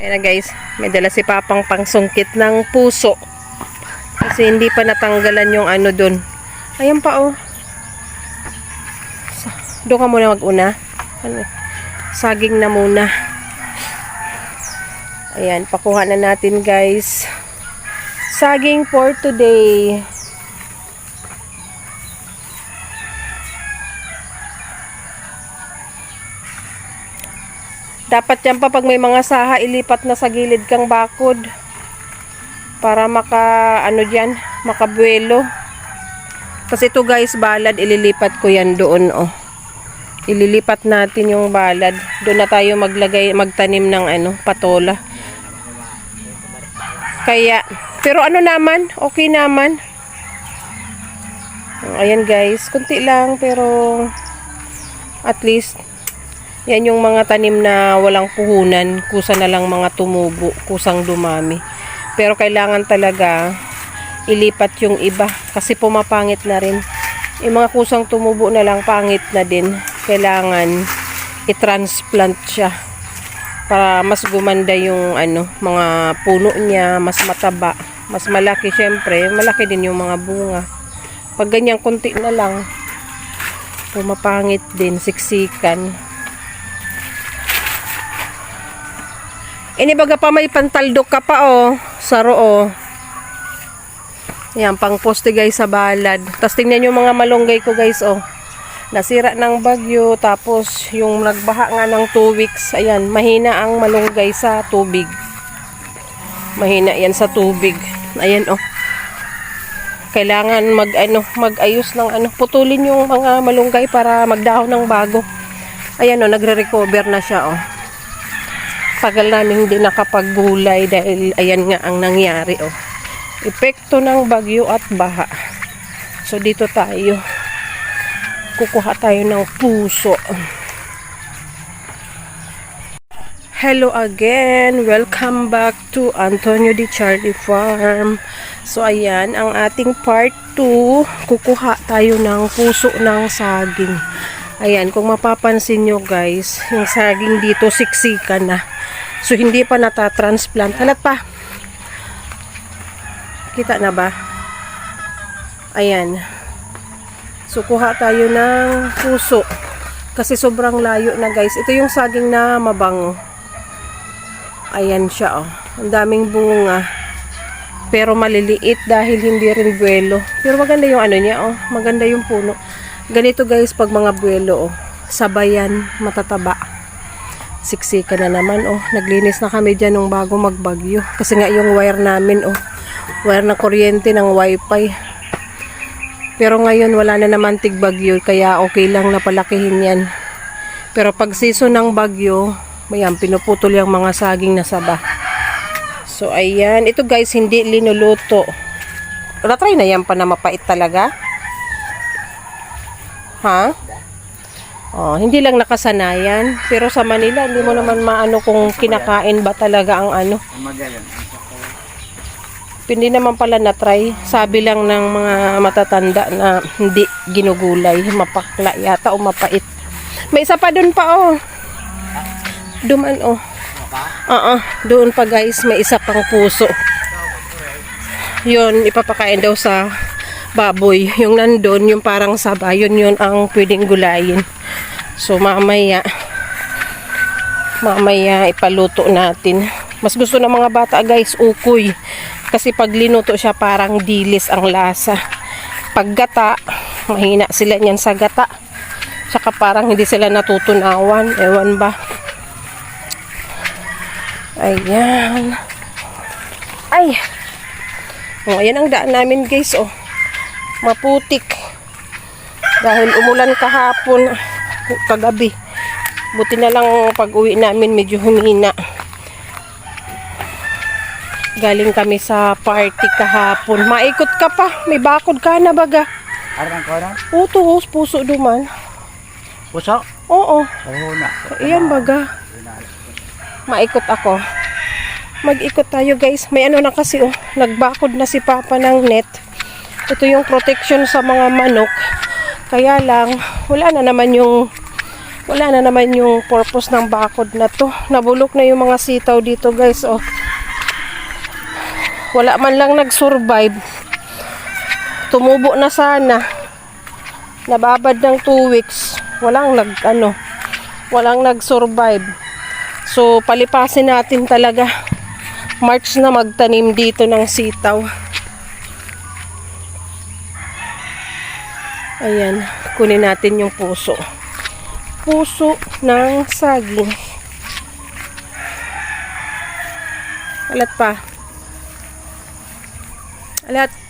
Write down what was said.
Ayan na guys, may dala si Papang pangsungkit ng puso. Kasi hindi pa natanggalan yung ano dun. Ayan pa oh. Doon ka muna mag-una. Ano? Saging na muna. Ayan, pakuha na natin guys. Saging for today. Dapat yan pa pag may mga saha, ilipat na sa gilid kang bakod. Para makabuelo. Kasi ito guys, balad, ililipat ko yan doon oh. Ililipat natin yung balad. Doon na tayo magtanim ng patola. Kaya, pero ano naman, okay naman. Ayan guys, kunti lang pero at least yan yung mga tanim na walang puhunan, kusa na lang mga tumubo, kusang dumami. Pero kailangan talaga ilipat yung iba kasi pumapangit na rin. Yung mga kusang tumubo na lang, pangit na din. Kailangan i-transplant siya para mas gumanda yung mga puno niya, mas mataba, mas malaki. Syempre, malaki din yung mga bunga. Pag ganyan konti na lang, pumapangit din, siksikan. Inibaga pa may pantaldok ka pa oh, saro oh. Yan, pang poste guys sa balad. Tapos tingnan yung mga malunggay ko guys oh. Nasira ng bagyo, tapos yung nagbaha nga ng 2 weeks. Ayan, mahina ang malunggay sa tubig. Mahina yan sa tubig. Ayan oh. Kailangan mag-ayos ng putulin yung mga malunggay para magdahon ng bago. Ayan oh, nagre-recover na siya oh. Tagal namin hindi nakapaggulay dahil ayan nga ang nangyari oh. Epekto ng bagyo at baha. So dito tayo. Kukuha tayo ng puso. Hello again. Welcome back to Antonio Di Charlie Farm. So ayan ang ating part 2. Kukuha tayo ng puso ng saging. Ayan, kung mapapansin nyo guys, yung saging dito siksikan na. So, hindi pa natatransplant. Halat pa. Kita na ba? Ayan. So, kuha tayo ng puso. Kasi sobrang layo na guys. Ito yung saging na mabango. Ayan siya oh. Ang daming bunga. Pero maliliit dahil hindi rin buwelo. Pero maganda yung niya oh. Maganda yung puno. Ganito guys pag mga buwelo oh. Sabayan, matataba. Siksika na naman oh. Naglinis na kami dyan nung bago magbagyo. Kasi nga yung wire namin oh. Wire na kuryente ng wifi. Pero ngayon wala na naman tigbagyo. Kaya okay lang na palakihin yan. Pero pag season ng bagyo, ayan, pinuputol yung mga saging na saba. So ayan. Ito guys hindi linuluto. Try na yan pa na mapait talaga. Ha? Oh, hindi lang nakasanayan. Pero sa Manila, hindi mo naman maano kung kinakain ba talaga ang Hindi naman pala na-try. Sabi lang ng mga matatanda na hindi ginugulay. Mapakla yata o mapait. May isa pa dun pa oh. Duman oh. Doon pa guys, may isa pang puso. Yun, ipapakain daw sa baboy. Yung nandun, yung parang saba, yun ang pwedeng gulayin. So mamaya ipaluto natin. Mas gusto ng mga bata guys, ukoy. Kasi pag linuto siya parang dilis ang lasa. Pag gata, mahina sila niyan sa gata. Tsaka parang hindi sila natutunawan. Ewan ba? Ayan. Ay! Oh, ayan ang daan namin guys oh. Maputik. Dahil umulan kahapon, kagabi. Buti na lang pag uwi namin medyo humina. Galing kami sa party kahapon. Maikot ka pa. May bakod ka na baga. Arang ko na? Oo, puso duman. Puso? Oo. Oo na. Ayan baga. Maikot ako. Mag-ikot tayo guys. May na kasi oh. Nagbakod na si Papa ng net. Ito yung protection sa mga manok. Kaya lang, wala na naman yung Wala na naman yung purpose ng bakod na to. Nabulok na yung mga sitaw dito guys. Oh. Wala man lang nag-survive. Tumubo na sana. Nababad ng 2 weeks. Walang nag-survive. So palipasin natin talaga. March na magtanim dito ng sitaw. Ayan, kunin natin yung puso. Puso ng saging. Alat pa. Alat.